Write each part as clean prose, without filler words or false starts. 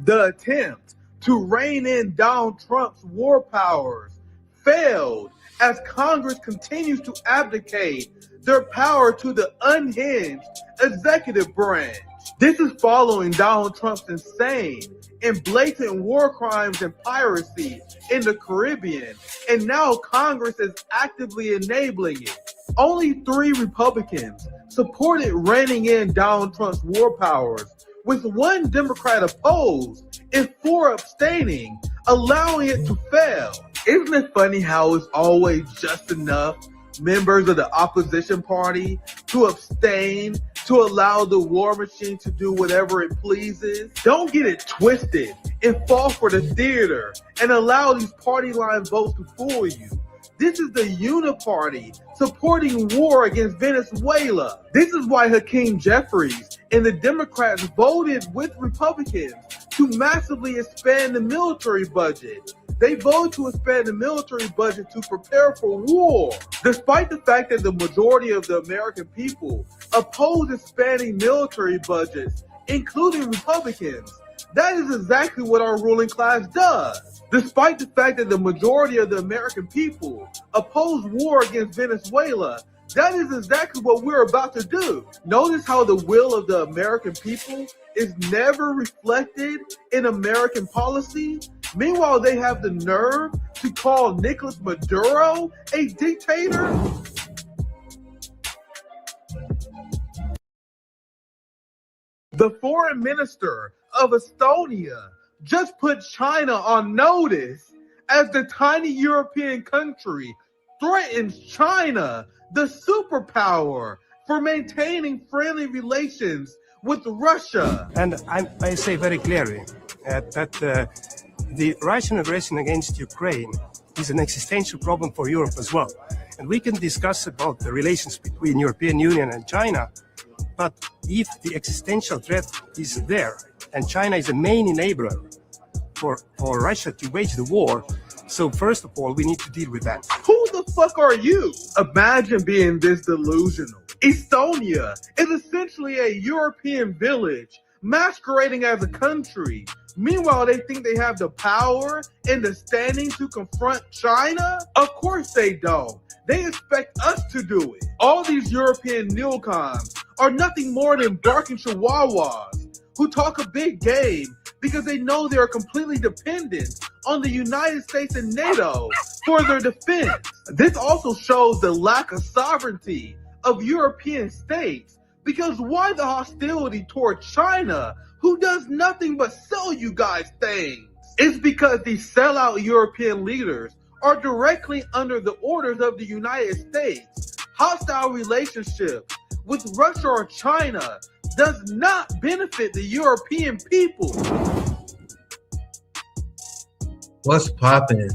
The attempt to rein in Donald Trump's war powers failed as Congress continues to abdicate their power to the unhinged executive branch. This is following Donald Trump's insane and blatant war crimes and piracy in the Caribbean, and now Congress is actively enabling it. Only 3 Republicans supported reining in Donald Trump's war powers, with 1 Democrat opposed and 4 abstaining, allowing it to fail. Isn't it funny how it's always just enough members of the opposition party to abstain to allow the war machine to do whatever it pleases? Don't get it twisted and fall for the theater and allow these party line votes to fool you. This is the Uniparty supporting war against Venezuela. This is why Hakeem Jeffries and the Democrats voted with Republicans to massively expand the military budget. They voted to expand the military budget to prepare for war. Despite the fact that the majority of the American people oppose expanding military budgets, including Republicans, that is exactly what our ruling class does. Despite the fact that the majority of the American people oppose war against Venezuela, that is exactly what we're about to do. Notice how the will of the American people is never reflected in American policy. Meanwhile, they have the nerve to call Nicolas Maduro a dictator. The foreign minister of Estonia just put China on notice as the tiny European country threatens China, the superpower, for maintaining friendly relations with Russia. And I say very clearly that the Russian aggression against Ukraine is an existential problem for Europe as well. And we can discuss about the relations between European Union and China, but if the existential threat is there, and China is a main enabler for Russia to wage the war, so first of all, we need to deal with that. Who the fuck are you? Imagine being this delusional. Estonia is essentially a European village masquerading as a country. Meanwhile, they think they have the power and the standing to confront China? Of course they don't. They expect us to do it. All these European neocons are nothing more than barking chihuahuas who talk a big game because they know they are completely dependent on the United States and NATO for their defense. This also shows the lack of sovereignty of European states, because why the hostility toward China, who does nothing but sell you guys things? It's because these sellout European leaders are directly under the orders of the United States. Hostile relationships with Russia or China does not benefit the European people. What's poppin'?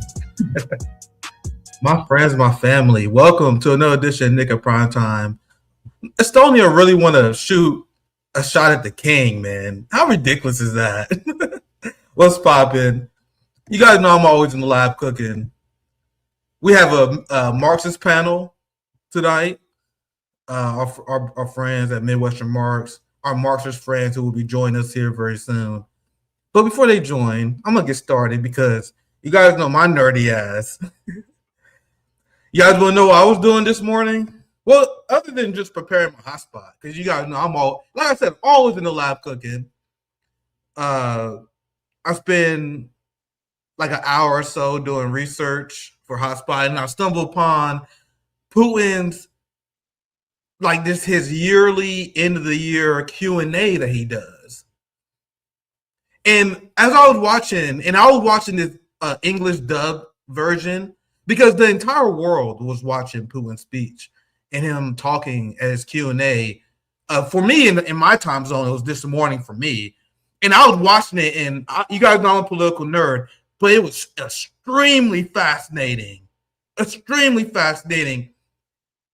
My friends, my family, welcome to another edition of Nick at Prime Time. Estonia really want to shoot a shot at the king, man. How ridiculous is that? What's poppin'? You guys know I'm always in the lab cooking. We have a Marxist panel tonight. Our friends at Midwestern Marx, our Marxist friends who will be joining us here very soon. But before they join, I'm going to get started because you guys know my nerdy ass. You guys want to know what I was doing this morning? Well, other than just preparing my hotspot, because you guys know I'm like I said, always in the lab cooking. I spend like an hour or so doing research for hotspot, and I stumbled upon Putin's his yearly end of the year Q&A that he does. And as I was watching this English dub version, because the entire world was watching Putin's speech and him talking at his Q&A. For me, in my time zone, it was this morning for me. And I was watching it, and you guys know I'm a political nerd, but it was extremely fascinating. Extremely fascinating.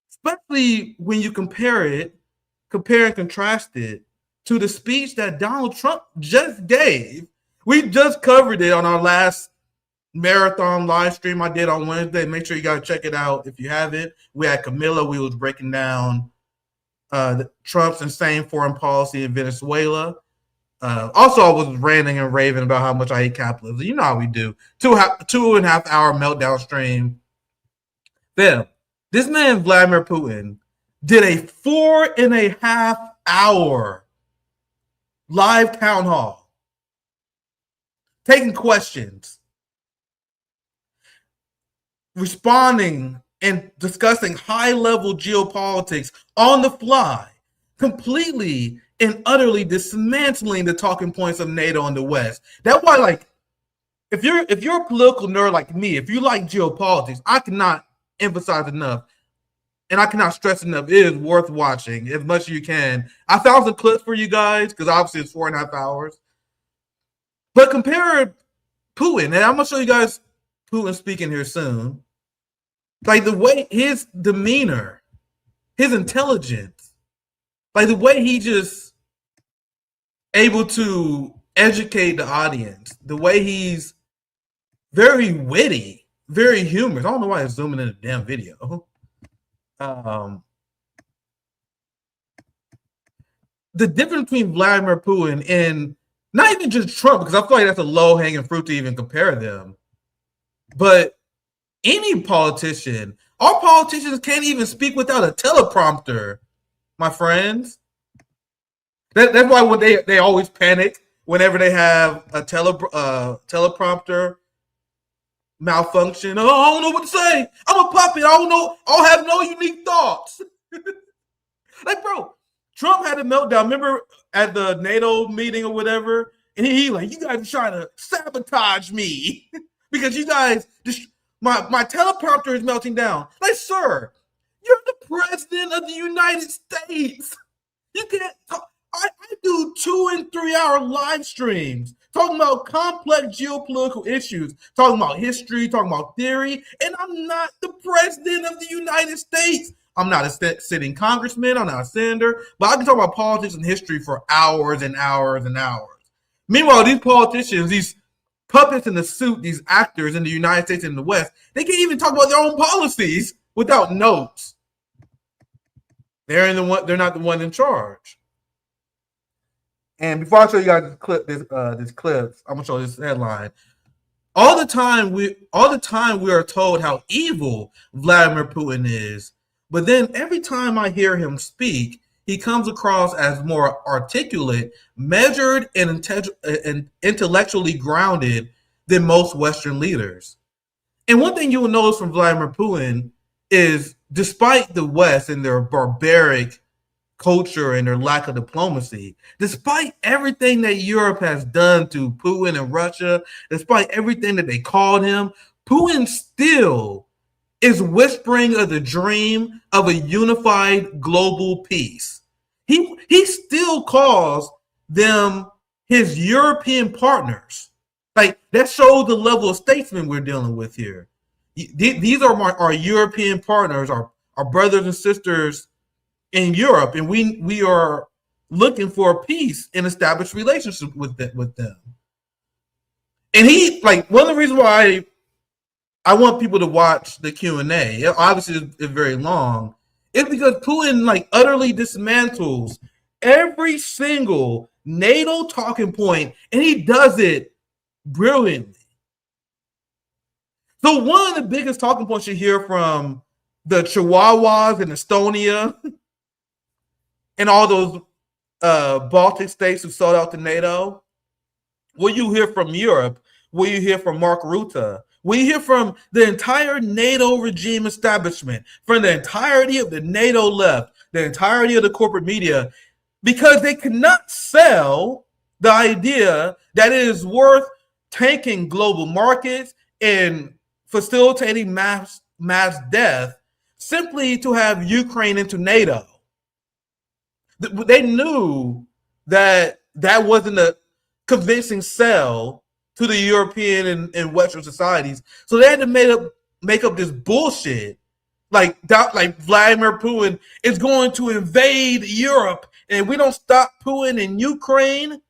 Especially when you compare and contrast it to the speech that Donald Trump just gave. We just covered it on our last marathon live stream I did on Wednesday. Make sure you got to check it out if you haven't. We had Camilla. We was breaking down Trump's insane foreign policy in Venezuela. Also, I was ranting and raving about how much I hate capitalism. You know how we do. 2.5 hour meltdown stream. Then, this man, Vladimir Putin, did a 4.5 hour live town hall, taking questions, responding, and discussing high-level geopolitics on the fly, completely and utterly dismantling the talking points of NATO and the West. That's why, like, if you're a political nerd like me, if you like geopolitics, I cannot emphasize enough, and I cannot stress enough, it is worth watching as much as you can. I found some clips for you guys, because obviously it's 4.5 hours. But compare Putin, and I'm going to show you guys Putin speaking here soon. Like, the way his demeanor, his intelligence, like the way he just able to educate the audience, the way he's very witty, very humorous. I don't know why it's zooming in a damn video. The difference between Vladimir Putin and not even just Trump, because I feel like that's a low-hanging fruit to even compare them, but any politician. Our politicians can't even speak without a teleprompter, my friends. That's why when they always panic whenever they have a teleprompter malfunction. Oh, I don't know what to say. I'm a puppet. I don't know. I'll have no unique thoughts. Like, bro, Trump had a meltdown. Remember at the NATO meeting or whatever? And he like, you guys are trying to sabotage me because you guys my teleprompter is melting down. Like, sir, you're the president of the United States. You can't talk. I do 2 and 3 hour live streams talking about complex geopolitical issues, talking about history, talking about theory, and I'm not the president of the United States. I'm not a sitting congressman. I'm not a senator, but I can talk about politics and history for hours and hours and hours. Meanwhile, these politicians, these puppets in the suit, these actors in the United States and the West, they can't even talk about their own policies without notes. They're not the one in charge. And before I show you guys this clip, I'm gonna show this headline. All the time we are told how evil Vladimir Putin is, but then every time I hear him speak, he comes across as more articulate, measured, and intellectually grounded than most Western leaders. And one thing you will notice from Vladimir Putin is, despite the West and their barbaric culture and their lack of diplomacy, despite everything that Europe has done to Putin and Russia, despite everything that they called him, Putin still is whispering of the dream of a unified global peace. He still calls them his European partners. Like, that shows the level of statesman we're dealing with here. These are our European partners, our brothers and sisters in Europe, and we are looking for peace and established relationship with them. And he, like, one of the reasons why I want people to watch the Q&A, obviously it's very long, is because Putin, like, utterly dismantles every single NATO talking point, and he does it brilliantly. So one of the biggest talking points you hear from the Chihuahuas in Estonia and all those Baltic states who sold out to NATO, what you hear from Europe, what you hear from Mark Rutte, what you hear from the entire NATO regime establishment, from the entirety of the NATO left, the entirety of the corporate media, because they cannot sell the idea that it is worth tanking global markets and facilitating mass death simply to have Ukraine into NATO. They knew that wasn't a convincing sell to the European and Western societies, so they had to make up this bullshit, like Vladimir Putin is going to invade Europe, and if we don't stop Putin in Ukraine,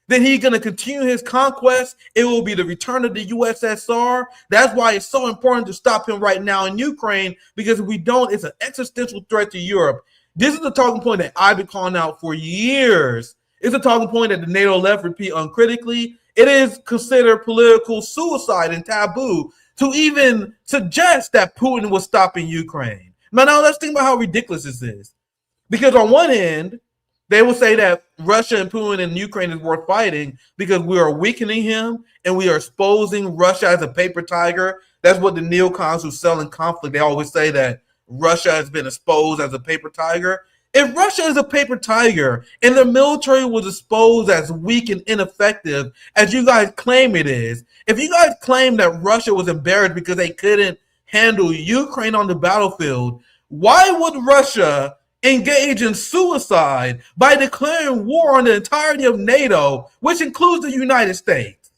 then he's going to continue his conquest. It will be the return of the USSR. That's why it's so important to stop him right now in Ukraine, because if we don't, it's an existential threat to Europe. This is the talking point that I've been calling out for years, It's a talking point that the NATO left repeat uncritically. It is considered political suicide and taboo to even suggest that Putin was stopping Ukraine. Now let's think about how ridiculous this is. Because on one end, they will say that Russia and Putin and Ukraine is worth fighting because we are weakening him and we are exposing Russia as a paper tiger. That's what the neocons who sell in conflict, they always say that Russia has been exposed as a paper tiger. If Russia is a paper tiger and the military was exposed as weak and ineffective as you guys claim it is, if you guys claim that Russia was embarrassed because they couldn't handle Ukraine on the battlefield, why would Russia engage in suicide by declaring war on the entirety of NATO, which includes the United States?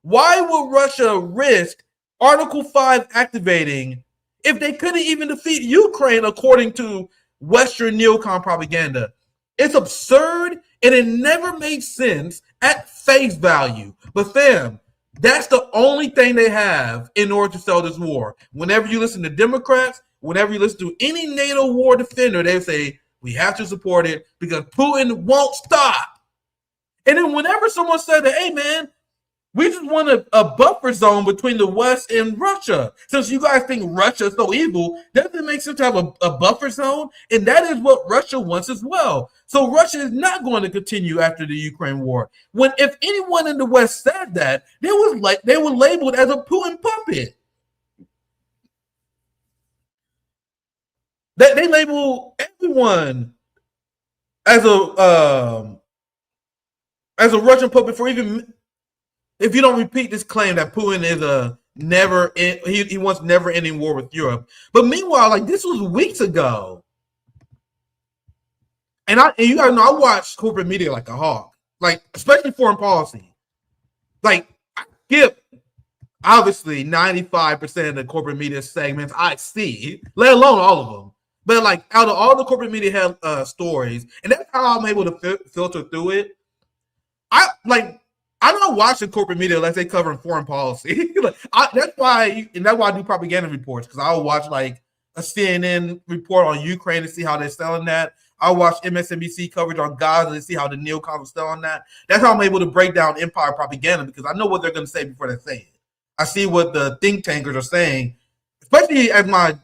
Why would Russia risk Article 5 activating if they couldn't even defeat Ukraine according to Western neocon propaganda? It's absurd and it never makes sense at face value. But fam, that's the only thing they have in order to sell this war. Whenever you listen to Democrats, whenever you listen to any NATO war defender, they say, we have to support it because Putin won't stop. And then whenever someone said that, hey man, we just want a buffer zone between the West and Russia. Since you guys think Russia is so evil, doesn't it make sense to have a buffer zone? And that is what Russia wants as well. So Russia is not going to continue after the Ukraine war. If anyone in the West said that, they were labeled as a Putin puppet. They label everyone as a Russian puppet for even if you don't repeat this claim that Putin is he wants never ending war with Europe. But meanwhile, like this was weeks ago. And you guys know I watch corporate media like a hawk, like especially foreign policy. Like I skip obviously 95% of the corporate media segments I see, let alone all of them. But like out of all the corporate media stories, and that's how I'm able to filter through it. I'm not watching corporate media unless they covering foreign policy. That's why I do propaganda reports, because I'll watch like a CNN report on Ukraine to see how they're selling that. I'll watch MSNBC coverage on Gaza to see how the neocons are selling that. That's how I'm able to break down empire propaganda, because I know what they're going to say before they say it. I see what the think tankers are saying, especially as my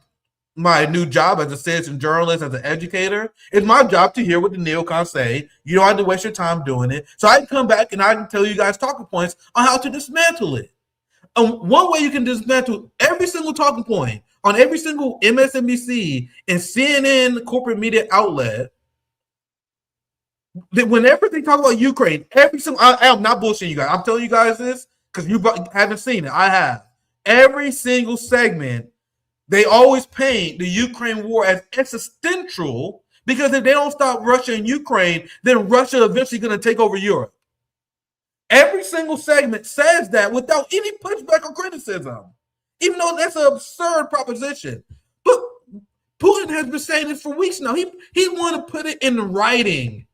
new job as a citizen journalist, as an educator. It's my job to hear what the neocons say. You don't have to waste your time doing it. So I can come back and I can tell you guys talking points on how to dismantle it. One way you can dismantle every single talking point on every single MSNBC and CNN corporate media outlet, that whenever they talk about Ukraine, I am not bullshitting you guys. I'm telling you guys this because you haven't seen it. I have. Every single segment, they always paint the Ukraine war as existential, because if they don't stop Russia and Ukraine, then Russia eventually going to take over Europe. Every single segment says that without any pushback or criticism, even though that's an absurd proposition. But Putin has been saying it for weeks now. He want to put it in writing.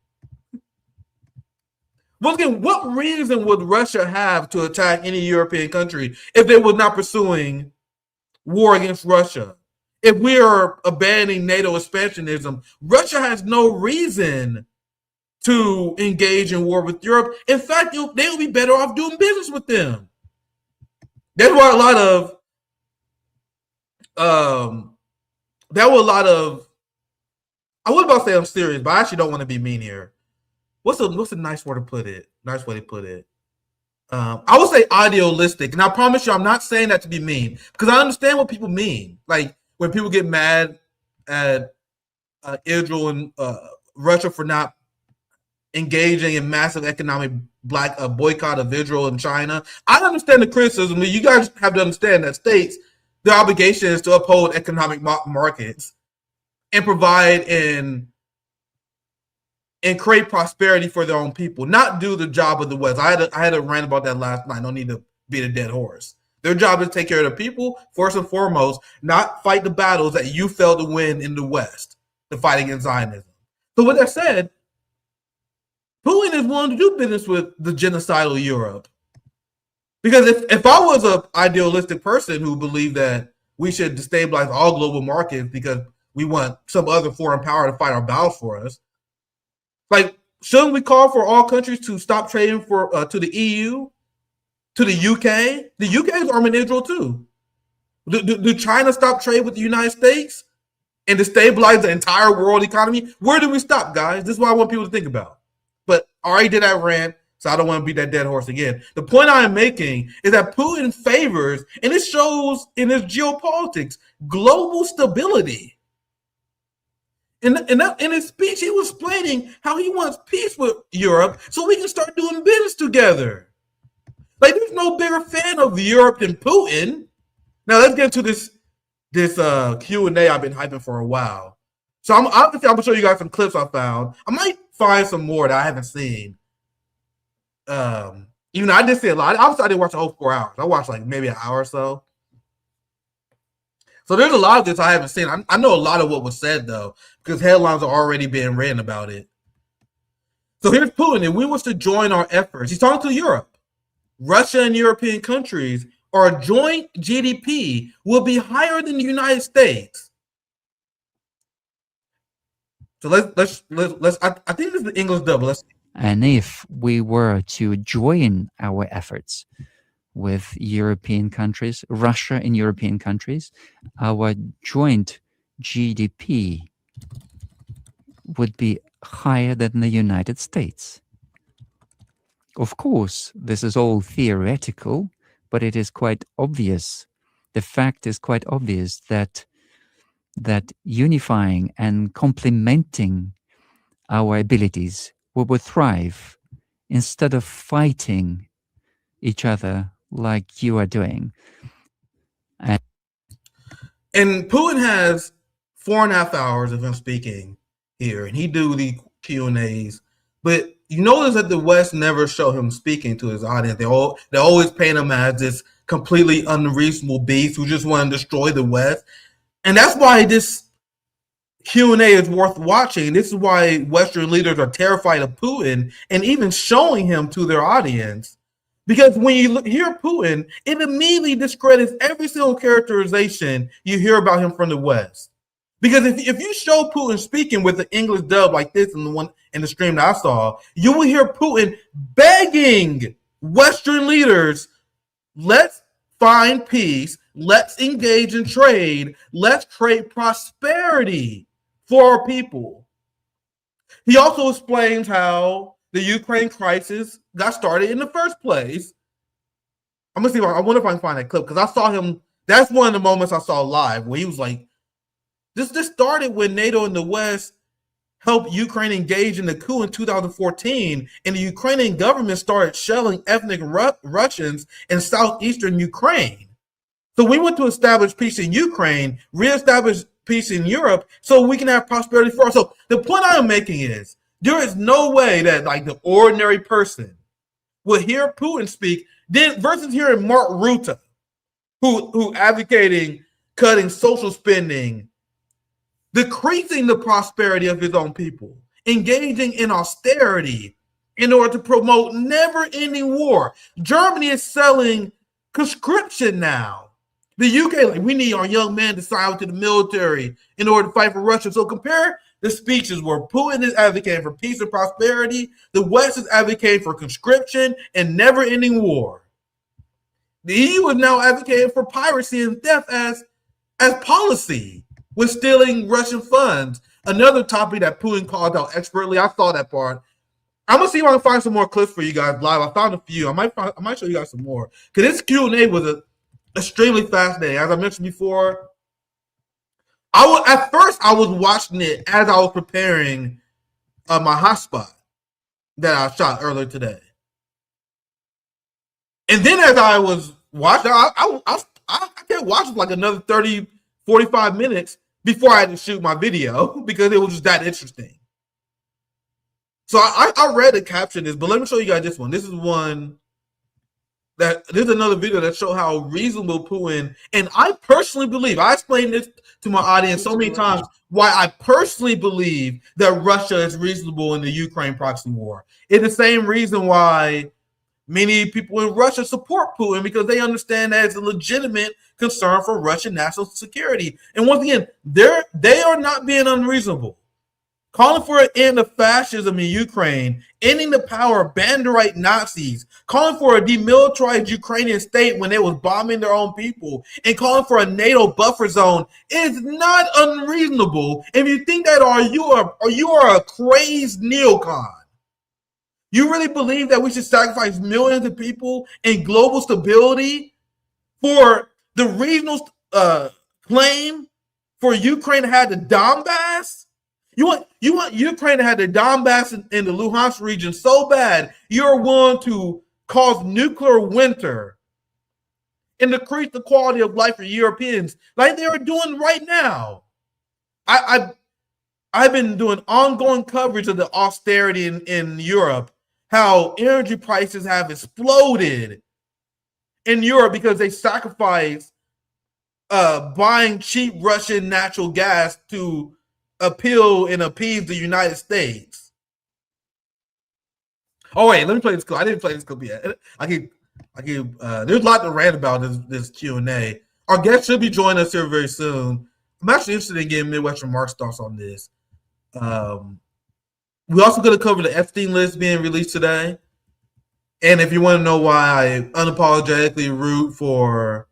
Once again, what reason would Russia have to attack any European country if they were not pursuing war against Russia? If we are abandoning NATO expansionism, Russia has no reason to engage in war with Europe. In fact, they would be better off doing business with them. That's why I was about to say I'm serious, but I actually don't want to be mean here. What's a nice word to put it? Nice way to put it. I would say idealistic, and I promise you, I'm not saying that to be mean, because I understand what people mean. Like when people get mad at Israel and Russia for not engaging in massive economic boycott of Israel and China, I understand the criticism. You guys have to understand that states, their obligation is to uphold economic markets and provide and create prosperity for their own people, not do the job of the West. I had a rant about that last night. No need to beat a dead horse. Their job is to take care of the people, first and foremost, not fight the battles that you failed to win in the West, the fight against Zionism. So with that said, Putin is willing to do business with the genocidal Europe. Because if I was an idealistic person who believed that we should destabilize all global markets because we want some other foreign power to fight our battles for us, like shouldn't we call for all countries to stop trading to the EU, to the UK? The UK is arming Israel too. Do China stop trade with the United States and to stabilize the entire world economy? Where do we stop, guys? This is what I want people to think about. But I already did that rant, so I don't want to beat that dead horse again. The point I am making is that Putin favors, and it shows in his geopolitics, global stability. In his speech, he was explaining how he wants peace with Europe so we can start doing business together. Like, there's no bigger fan of Europe than Putin. Now, let's get into this Q&A I've been hyping for a while. So I'm going to show you guys some clips I found. I might find some more that I haven't seen. Even though I did see a lot. Obviously, I didn't watch the whole 4 hours. I watched like maybe an hour or so. So there's a lot of this I haven't seen. I know a lot of what was said, though, because headlines are already being written about it. So here's Putin. If we was to join our efforts, he's talking to Europe. Russia and European countries, our joint GDP will be higher than the United States. So let's I think this is the English double. And if we were to join our efforts with European countries, Russia and European countries, our joint GDP would be higher than the United States. Of course, this is all theoretical, but it is quite obvious. The fact is quite obvious that unifying and complementing our abilities, we would thrive instead of fighting each other like you are doing. And Putin has 4.5 hours of him speaking here, and he do the Q&As. But you notice that the West never show him speaking to his audience. They always paint him as this completely unreasonable beast who just want to destroy the West. And that's why this Q&A is worth watching. This is why Western leaders are terrified of Putin and even showing him to their audience. Because when you hear Putin, it immediately discredits every single characterization you hear about him from the West. Because if you show Putin speaking with the English dub like this in the stream that I saw, you will hear Putin begging Western leaders, let's find peace, let's engage in trade, let's create prosperity for our people. He also explains how the Ukraine crisis got started in the first place. I'm gonna see. I wonder if I can find that clip because I saw him. That's one of the moments I saw live where he was like, "This started when NATO and the West helped Ukraine engage in the coup in 2014, and the Ukrainian government started shelling ethnic Russians in southeastern Ukraine. So we want to establish peace in Ukraine, reestablish peace in Europe, so we can have prosperity for us." So the point I am making is, there is no way that like the ordinary person will hear Putin speak then versus hearing Mark Rutte, who advocating cutting social spending, decreasing the prosperity of his own people, engaging in austerity in order to promote never-ending war. Germany is selling conscription now. The UK, like, we need our young men to sign up to the military in order to fight for Russia. So compare the speeches where Putin is advocating for peace and prosperity. The West is advocating for conscription and never-ending war. The EU is now advocating for piracy and theft as policy, with stealing Russian funds. Another topic that Putin called out expertly. I saw that part. I'm gonna see if I can find some more clips for you guys live. I found a few. I might show you guys some more because this Q&A was extremely fascinating. As I mentioned before, at first I was watching it as I was preparing my hotspot that I shot earlier today, and then as I was watching, I kept watching like another 30, 45 minutes before I had to shoot my video because it was just that interesting. So I read the caption this, but let me show you guys this one. This is one that there's another video that show how reasonable Putin, and I personally believe, I explained this to my audience so many times, why I personally believe that Russia is reasonable in the Ukraine proxy war. It's the same reason why many people in Russia support Putin, because they understand that it's a legitimate concern for Russian national security. And once again, they are not being unreasonable. calling for an end of fascism in Ukraine, ending the power of Banderite Nazis, calling for a demilitarized Ukrainian state when they was bombing their own people, and calling for a NATO buffer zone is not unreasonable. If you think that, you are a crazed neocon. You really believe that we should sacrifice millions of people and global stability for the regional claim for Ukraine to have the Donbass? You want Ukraine to have the Donbass in the Luhansk region so bad you're willing to cause nuclear winter and decrease the quality of life for Europeans like they are doing right now. I've been doing ongoing coverage of the austerity in Europe, how energy prices have exploded in Europe because they sacrifice buying cheap Russian natural gas to appeal and appease the United States. Oh wait, let me play this clip. I didn't play this clip yet. There's a lot to rant about this Q&A. Our guest should be joining us here very soon. I'm actually interested in getting Midwestern Marx thoughts on this. We're also going to cover the Epstein list being released today. And if you want to know why I unapologetically root for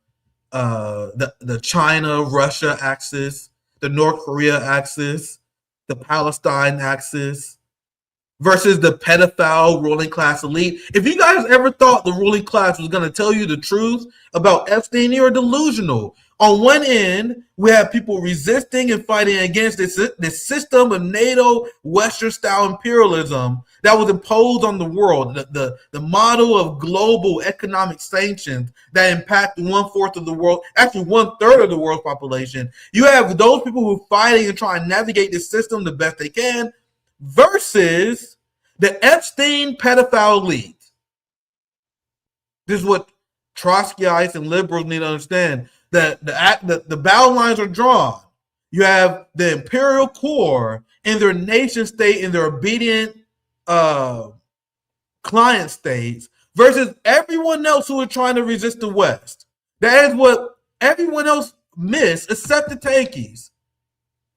the China-Russia axis, the North Korea axis, the Palestine axis, versus the pedophile ruling class elite. If you guys ever thought the ruling class was going to tell you the truth about Epstein, you're delusional. On one end, we have people resisting and fighting against this system of NATO Western-style imperialism that was imposed on the world, the model of global economic sanctions that impact 1/4 of the world, actually 1/3 of the world's population. You have those people who are fighting and trying to navigate this system the best they can, versus the Epstein pedophile elite. This is what Trotskyites and liberals need to understand. That the battle lines are drawn. You have the imperial core in their nation state, in their obedient client states, versus everyone else who are trying to resist the West. That is what everyone else missed, except the tankies.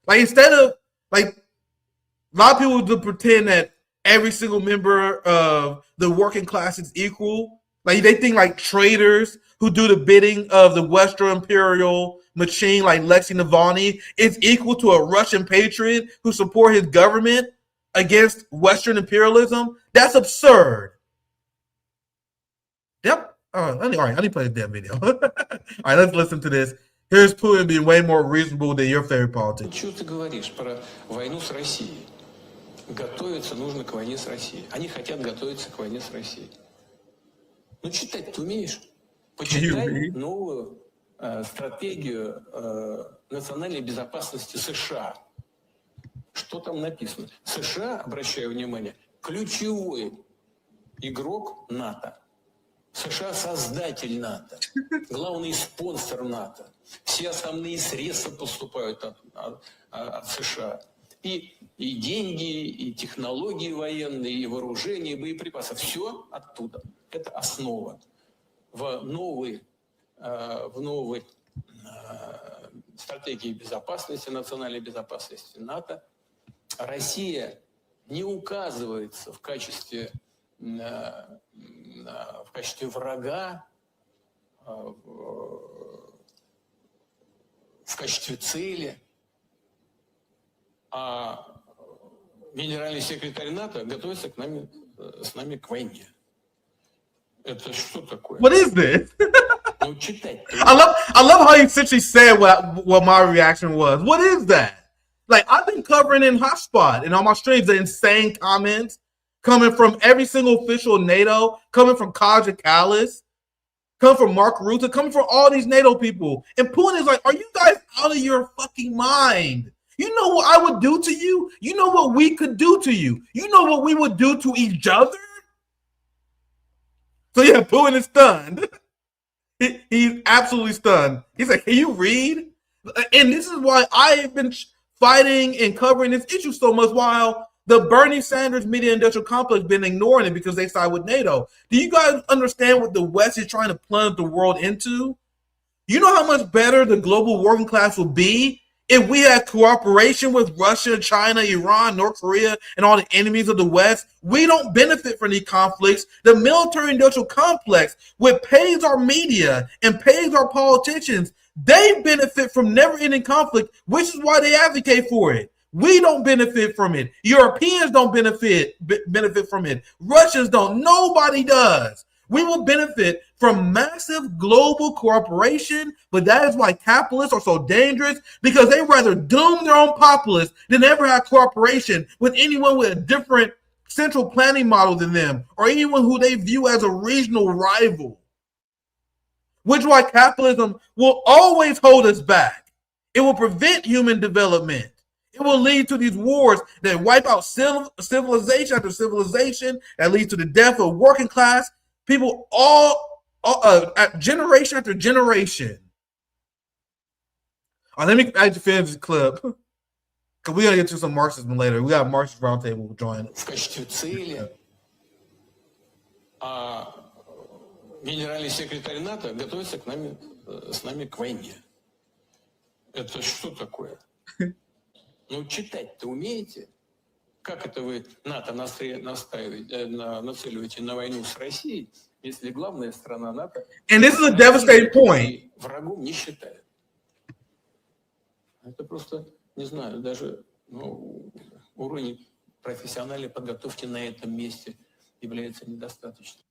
Like, instead of, like, a lot of people do pretend that every single member of the working class is equal. Like, they think like traitors who do the bidding of the Western imperial machine, like Alexei Navalny, is equal to a Russian patriot who support his government against Western imperialism. That's absurd. Yep. All right, I need to play this damn video. All right, let's listen to this. Here's Putin being way more reasonable than your favorite politician. Что ты говоришь про войну с Россией? Готовиться нужно к войне с Россией. Они хотят готовиться к войне с Россией. Ну, читать ты умеешь? Почитай новую стратегию национальной безопасности США. Что там написано? США, обращаю внимание, ключевой игрок НАТО. США создатель НАТО, главный спонсор НАТО. Все основные средства поступают от США. И деньги, и технологии военные, и вооружение, и боеприпасы. Все оттуда. Это основа. В новой стратегии безопасности, национальной безопасности НАТО Россия не указывается в качестве врага, в качестве цели, а генеральный секретарь НАТО готовится с нами к войне. Это что такое? What is this? Ну, читать. I love how you essentially said what my reaction was. What is that? Like, I've been covering in Hotspot and on my streams the insane comments coming from every single official in NATO, coming from Kaja Kallis, coming from Mark Rutte, coming from all these NATO people. And Putin is like, are you guys out of your fucking mind? You know what I would do to you? You know what we could do to you? You know what we would do to each other? So yeah, Putin is stunned. He's absolutely stunned. He's like, can you read? And this is why I have been fighting and covering this issue so much, while the Bernie Sanders media industrial complex has been ignoring it because they side with NATO. Do you guys understand what the West is trying to plunge the world into? You know how much better the global working class will be If we had cooperation with Russia, China, Iran, North Korea, and all the enemies of the West, we don't benefit from these conflicts. The military-industrial complex, which pays our media and pays our politicians, they benefit from never-ending conflict, which is why they advocate for it. We don't benefit from it. Europeans don't benefit from it. Russians don't. Nobody does. We will benefit from massive global cooperation, but that is why capitalists are so dangerous, because they rather doom their own populace than ever have cooperation with anyone with a different central planning model than them, or anyone who they view as a regional rival. Which is why capitalism will always hold us back. It will prevent human development. It will lead to these wars that wipe out civilization after civilization, that leads to the death of working class people generation after generation. Let me actually finish this clip, because we're going to get to some Marxism later. We got a Marxist roundtable join. В качестве цели, а генеральный секретарь НАТО готовится с нами к войне. Это что такое? Ну, читать-то умеете? Как это вы НАТО нацеливаете на войну с Россией, если главная страна НАТО... And this is a devastating point. Врагом не считает. Это просто, не знаю, даже уровень профессиональной подготовки на этом месте является недостаточным.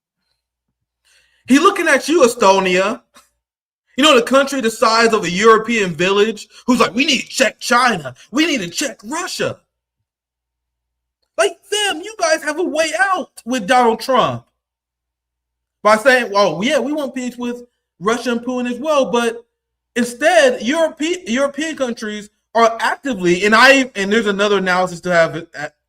He's looking at you, Estonia. You know, the country the size of a European village, who's like, we need to check China. We need to check Russia. Like, them, you guys have a way out with Donald Trump. By saying, well, yeah, we want peace with Russia and Putin as well. But instead, European countries are actively, and there's another analysis to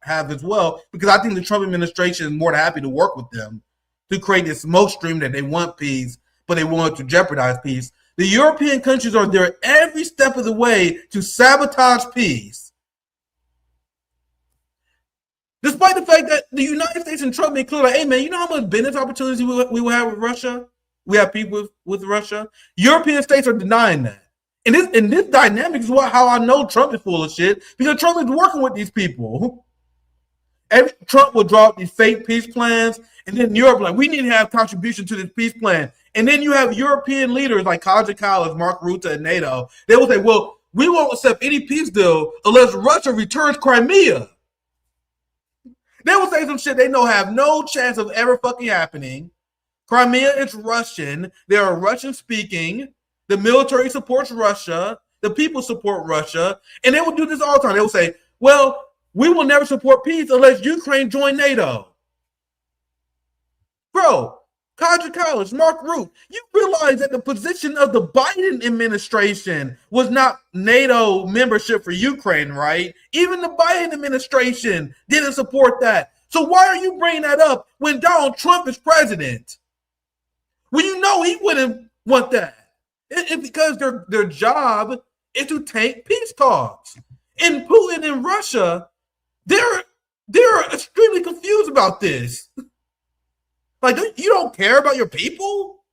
have as well, because I think the Trump administration is more than happy to work with them to create this smoke stream that they want peace, but they want to jeopardize peace. The European countries are there every step of the way to sabotage peace. Despite the fact that the United States and Trump made clear, like, hey man, you know how much business opportunities we will have with Russia? We have people with Russia. European states are denying that. And this dynamic is how I know Trump is full of shit, because Trump is working with these people. Trump will draw up these fake peace plans, and then Europe like, we need to have contribution to this peace plan. And then you have European leaders like Kaja Kallas, Mark Rutte, and NATO. They will say, well, we won't accept any peace deal unless Russia returns Crimea. They will say some shit they know have no chance of ever fucking happening. Crimea is Russian. They are Russian speaking. The military supports Russia. The people support Russia. And they will do this all the time. They will say, well, we will never support peace unless Ukraine join NATO. Bro, Kaja Kallas, Mark Rutte, you realize that the position of the Biden administration was not NATO membership for Ukraine, right? Even the Biden administration didn't support that. So why are you bringing that up when Donald Trump is president? Well, you know he wouldn't want that. It's because their job is to tank peace talks. And Putin and Russia, they're extremely confused about this. Like, you don't care about your people?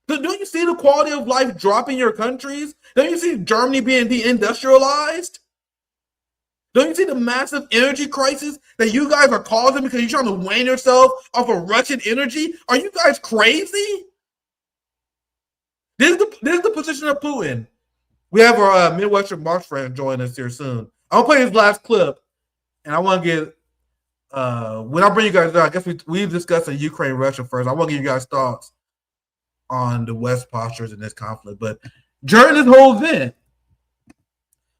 Don't you see the quality of life drop in your countries? Don't you see Germany being deindustrialized? Don't you see the massive energy crisis that you guys are causing because you're trying to wane yourself off of Russian energy? Are you guys crazy? This is the position of Putin. We have our Midwestern Marx friend join us here soon. I'll play his last clip, and I want to get when I bring you guys there, I guess we discussed the Ukraine Russia first. I want to give you guys thoughts on the West postures in this conflict. But during this whole event,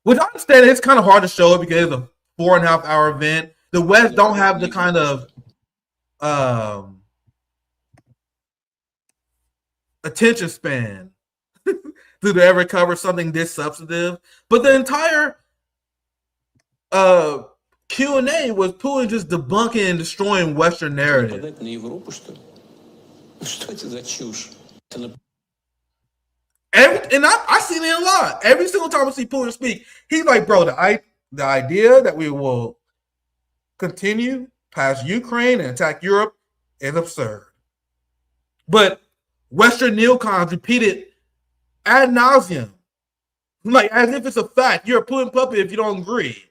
which I understand it's kind of hard to show it because it's a 4.5 hour event. The West don't have the kind of attention span to ever cover something this substantive. But the entire Q&A was Putin just debunking and destroying Western narrative. And I seen it a lot. Every single time I see Putin speak, he's like, bro, the idea that we will continue past Ukraine and attack Europe is absurd. But Western neocons repeat it ad nauseum Like, as if it's a fact. You're a Putin puppet if you don't agree.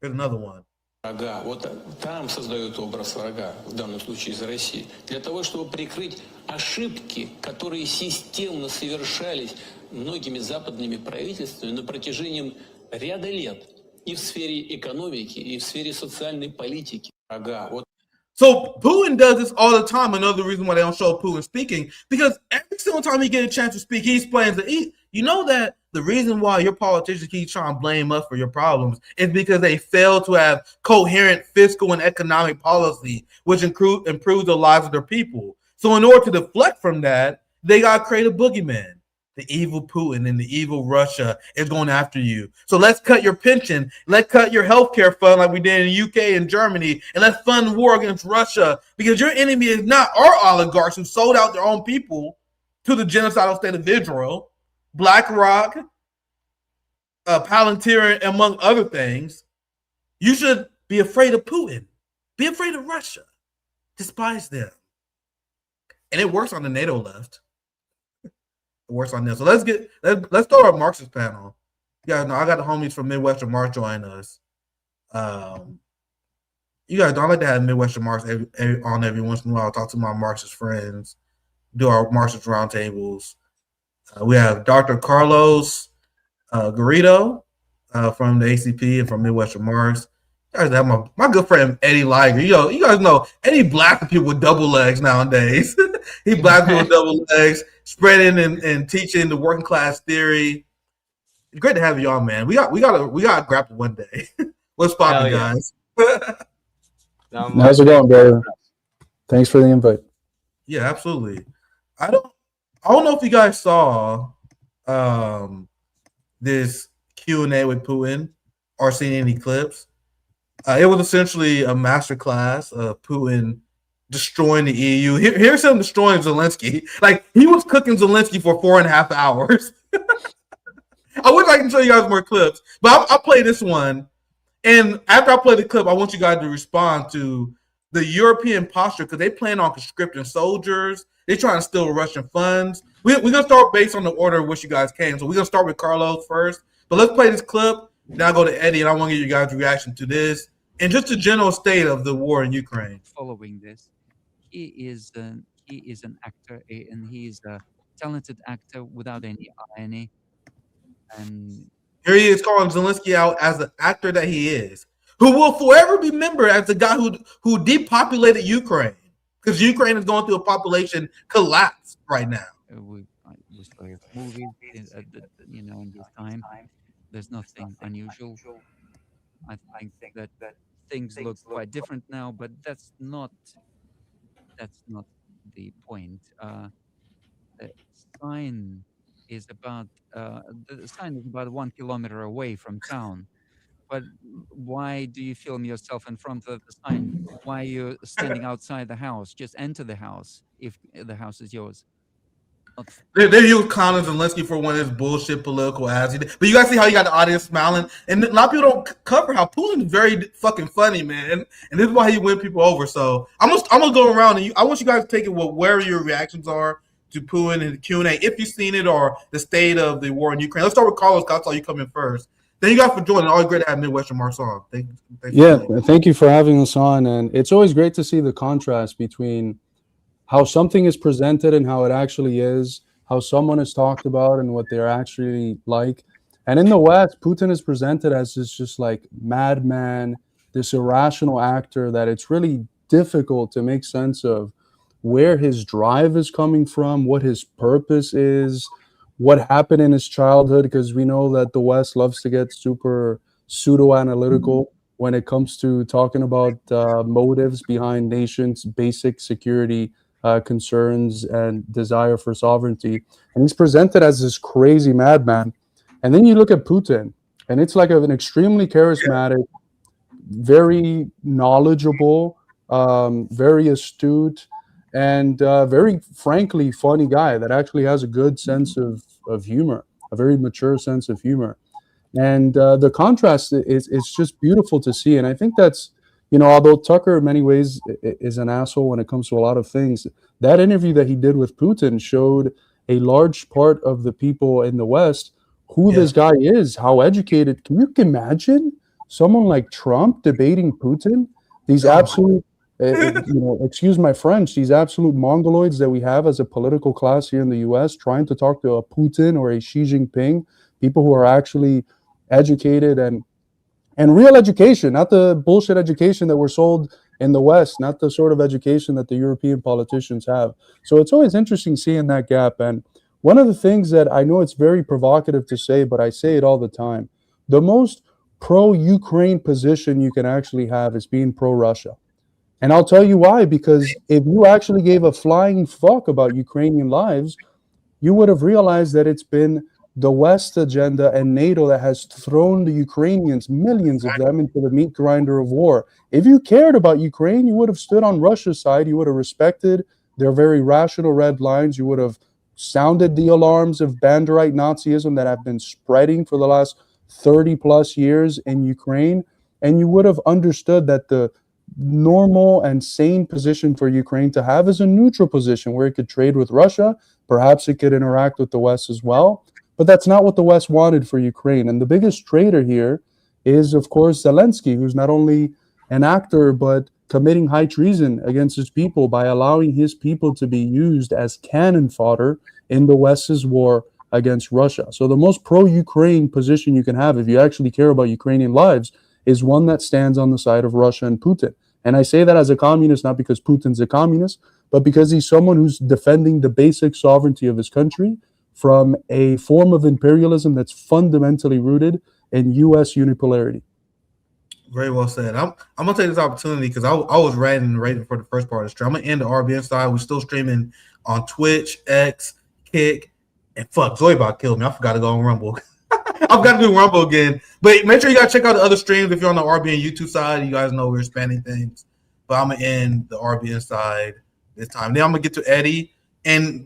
There's another one. Врага. Вот там создают образ врага, в данном случае из России, для того, чтобы прикрыть ошибки, которые системно совершались многими западными правительствами на протяжении ряда лет и в сфере экономики, и в сфере социальной политики. Врага. Вот. So Putin does this all the time. Another reason why they don't show Putin speaking, because every single time he gets a chance to speak, he explains that you know that the reason why your politicians keep trying to blame us for your problems is because they fail to have coherent fiscal and economic policy, which improves the lives of their people. So in order to deflect from that, they got to create a boogeyman. The evil Putin and the evil Russia is going after you. So let's cut your pension. Let's cut your healthcare fund like we did in the UK and Germany. And let's fund war against Russia, because your enemy is not our oligarchs who sold out their own people to the genocidal state of Israel, BlackRock, Palantir, among other things. You should be afraid of Putin. Be afraid of Russia. Despise them. And it works on the NATO left. It works on this. So let's throw our Marxist panel. Yeah, no, I got the homies from Midwestern Marx join us. You guys don't like to have Midwestern Marx on every once in a while. Talk to my Marxist friends, do our Marxist roundtables. We have Dr. Carlos Garrido from the ACP and from Midwestern Marx. You guys have my good friend Eddie Liger. You guys know Eddie black people with double legs nowadays. He black people with double legs, spreading and teaching the working class theory. It's great to have you on, man. We got to grapple one day. What's poppin', guys? How's it going, brother? Thanks for the invite. Yeah, absolutely. I don't know if you guys saw this Q&A with Putin or seen any clips. It was essentially a masterclass of Putin destroying the EU. Here's him destroying Zelensky. Like, he was cooking Zelensky for 4.5 hours. I wish I can show you guys more clips, but I'll play this one. And after I play the clip, I want you guys to respond to the European posture, because they plan on conscripting soldiers. They're trying to steal Russian funds. We're going to start based on the order of which you guys came. So we're going to start with Carlos first. But let's play this clip. Then I'll go to Eddie, and I want to get you guys' reaction to this and just the general state of the war in Ukraine. Following this, he is an actor, and he is a talented actor without any irony. And here he is calling Zelensky out as the actor that he is, who will forever be remembered as the guy who depopulated Ukraine, because Ukraine is going through a population collapse right now. we saw his movies, in this time. There's nothing unusual. I think that things look quite different now, but that's not the point. The sign is about 1 kilometer away from town. But why do you film yourself in front of the sign? Why are you standing outside the house? Just enter the house if the house is yours. They use Connor Zelensky for one of his bullshit political ads. But you guys see how you got the audience smiling? And a lot of people don't cover how Putin's very fucking funny, man. And this is why he win people over. So I'm gonna go around, and I want you guys to take it where your reactions are to Putin and the Q&A, if you've seen it, or the state of the war in Ukraine. Let's start with Carlos. I saw you come in first. Thank you guys for joining. Always great to have Midwestern Marx on. Thank you for having us on. And it's always great to see the contrast between how something is presented and how it actually is, how someone is talked about and what they're actually like. And in the West, Putin is presented as this just like madman, this irrational actor that it's really difficult to make sense of where his drive is coming from, what his purpose is, what happened in his childhood, because we know that the West loves to get super pseudo-analytical when it comes to talking about motives behind nations' basic security concerns and desire for sovereignty. And he's presented as this crazy madman. And then you look at Putin, and it's like an extremely charismatic, very knowledgeable, very astute, and very frankly funny guy that actually has a good sense of humor, a very mature sense of humor. And the contrast is just beautiful to see. And I think that's, although Tucker in many ways is an asshole when it comes to a lot of things, that interview that he did with Putin showed a large part of the people in the West who this guy is, how educated. Can you imagine someone like Trump debating Putin? These absolute, excuse my French, these absolute mongoloids that we have as a political class here in the U.S. trying to talk to a Putin or a Xi Jinping, people who are actually educated and real education, not the bullshit education that we're sold in the West, not the sort of education that the European politicians have. So it's always interesting seeing that gap. And one of the things that I know it's very provocative to say, but I say it all the time, the most pro-Ukraine position you can actually have is being pro-Russia. And I'll tell you why, because if you actually gave a flying fuck about Ukrainian lives, you would have realized that it's been the West agenda and NATO that has thrown the Ukrainians, millions of them, into the meat grinder of war. If you cared about Ukraine, you would have stood on Russia's side. You would have respected their very rational red lines. You would have sounded the alarms of Banderite Nazism that have been spreading for the last 30 plus years in Ukraine. And you would have understood that the normal and sane position for Ukraine to have is a neutral position where it could trade with Russia. Perhaps it could interact with the West as well. But that's not what the West wanted for Ukraine. And the biggest traitor here is, of course, Zelensky, who's not only an actor, but committing high treason against his people by allowing his people to be used as cannon fodder in the West's war against Russia. So the most pro-Ukraine position you can have, if you actually care about Ukrainian lives, is one that stands on the side of Russia and Putin. And I say that as a communist, not because Putin's a communist, but because he's someone who's defending the basic sovereignty of his country from a form of imperialism that's fundamentally rooted in U.S. unipolarity. Very well said. I'm gonna take this opportunity because I was rating for the first part of the stream. I'm gonna end the RBN side. We're still streaming on Twitch, X, Kick, and fuck, Zoe about killed me. I forgot to go on Rumble. I've got to do Rumble again. But make sure you gotta check out the other streams if you're on the RBN YouTube side. You guys know we're expanding things. But I'm gonna end the RBN side this time. Then I'm gonna get to Eddie. And the